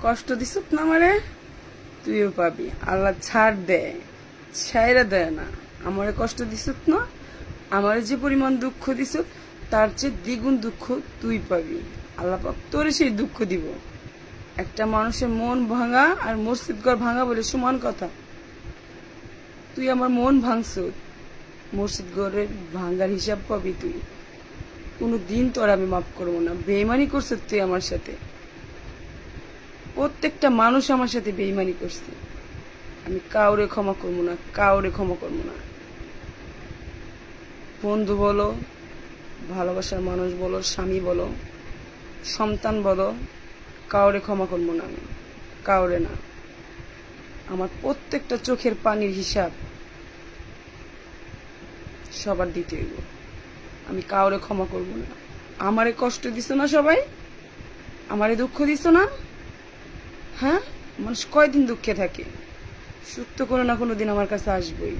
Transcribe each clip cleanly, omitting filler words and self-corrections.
কষ্ট দিস না আমারে, তুইও পাবি। আল্লাহ ছাড় দেয়, ছাইরা দেয় না। আমারে কষ্ট দিস না, আমার যে পরিমাণ দুঃখ দিস তার চেয়ে দ্বিগুণ দুঃখ তুই পাবি। আল্লাহ পাক তোরে সেই দুঃখ দিব। একটা মানুষের মন ভাঙা আর মসজিদ ঘর ভাঙা বলে সমান কথা। তুই আমার মন ভাঙছ, মসজিদ ঘরের ভাঙ্গার হিসাব পাবি তুই। কোনো দিন তোর আমি মাফ করবো না। বেইমানি করছ তুই আমার সাথে, প্রত্যেকটা মানুষ আমার সাথে বেইমানি করছে। আমি কাউরে ক্ষমা করবো না, কাউরে ক্ষমা করবো না। বন্ধু বলো, ভালোবাসার মানুষ বলো, স্বামী বলো, সন্তান বলো, কাউরে ক্ষমা করবো না আমি, কাউরে না। আমার প্রত্যেকটা চোখের পানির হিসাব সবার দিতে হইব। আমি কাউরে ক্ষমা করব না। আমারে কষ্ট দিছ না সবাই, আমারে দুঃখ দিছ না। হ্যাঁ, মানুষ কয়দিন দুঃখে থাকে? সুখ তো কোনো না কোনো দিন আমার কাছে আসবই।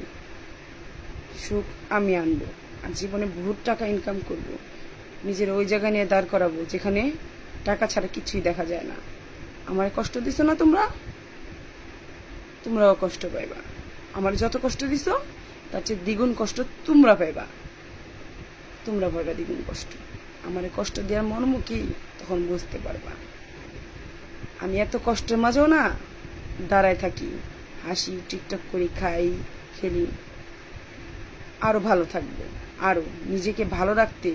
সুখ আমি আনবো, আর জীবনে বহুত টাকা ইনকাম করব, নিজের ওই জায়গা নিয়ে দাঁড় করাবো যেখানে টাকা ছাড়া কিছুই দেখা যায় না। আমারে কষ্ট দিছ না তোমরা, তোমরাও কষ্ট পাইবা। আমার যত কষ্ট দিছ তার চেয়ে দ্বিগুণ কষ্ট তোমরা পাইবা, তোমরা পাইবা দ্বিগুণ কষ্ট। আমারে কষ্ট দেওয়ার মর্ম কি তখন বুঝতে পারবা। আমি এত কষ্টের মাঝেও না দাঁড়ায় থাকি, হাসি, টিকটক করি, খাই, খেলি, আরো ভালো থাকবো। আরো নিজেকে ভালো রাখতে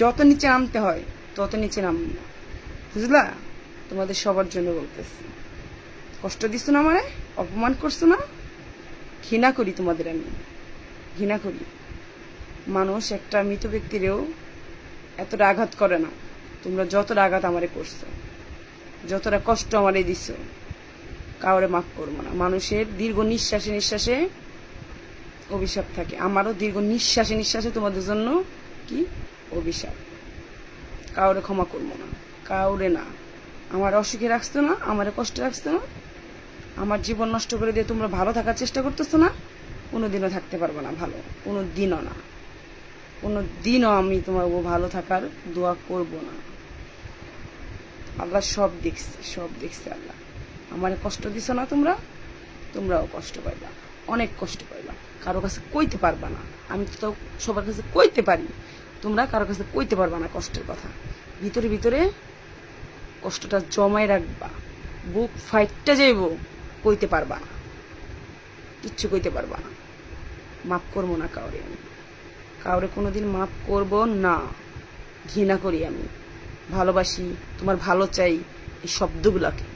যত নিচে নামতে হয় তত নিচে নামবো, বুঝলা? তোমাদের সবার জন্য বলতেছি। কষ্ট দিচ্ছ না আমারে, অপমান করছো না, ঘৃণা করি তোমাদের, আমি ঘৃণা করি। মানুষ একটা মৃত ব্যক্তিরেও এতটা আঘাত করে না তোমরা যতটা আঘাত আমারে করছো, যতটা কষ্ট আমারে দিছো। কাউরে মাফ করবো না। মানুষের দীর্ঘ নিঃশ্বাসে নিঃশ্বাসে অভিশাপ থাকে, আমারও দীর্ঘ নিঃশ্বাসে নিঃশ্বাসে তোমাদের জন্য কি অভিশাপ। কাউরে ক্ষমা করবো না, কাউরে না। আমার অসুখে রাখছো না, আমারে কষ্টে রাখছো না, আমার জীবন নষ্ট করে দিয়ে তোমরা ভালো থাকার চেষ্টা করতেছো না। কোনোদিনও থাকতে পারবো না ভালো, কোনো দিনও না, কোনো দিনও আমি তোমার ভালো থাকার দোয়া করব না। আল্লাহ সব দেখছে, সব দেখছে আল্লাহ। আমারে কষ্ট দিছো না তোমরা, তোমরাও কষ্ট পাইবা, অনেক কষ্ট পাইবা। কারো কাছে কইতে পারবা না, আমি তো সবার কাছে কইতে পারি, তোমরা কারো কাছে কইতে পারবা না কষ্টের কথা। ভিতরে ভিতরে কষ্টটা জমায় রাখবা, বুক ফাইটটা যাইব, কইতে পারবা না, কিচ্ছু কইতে পারবা না। মাফ করবো না কাউরে, আমি কাউরে কোনোদিন মাফ করব না। ঘৃণা করি আমি, ভালোবাসি, তোমার ভালো চাই, এই শব্দগুলাকে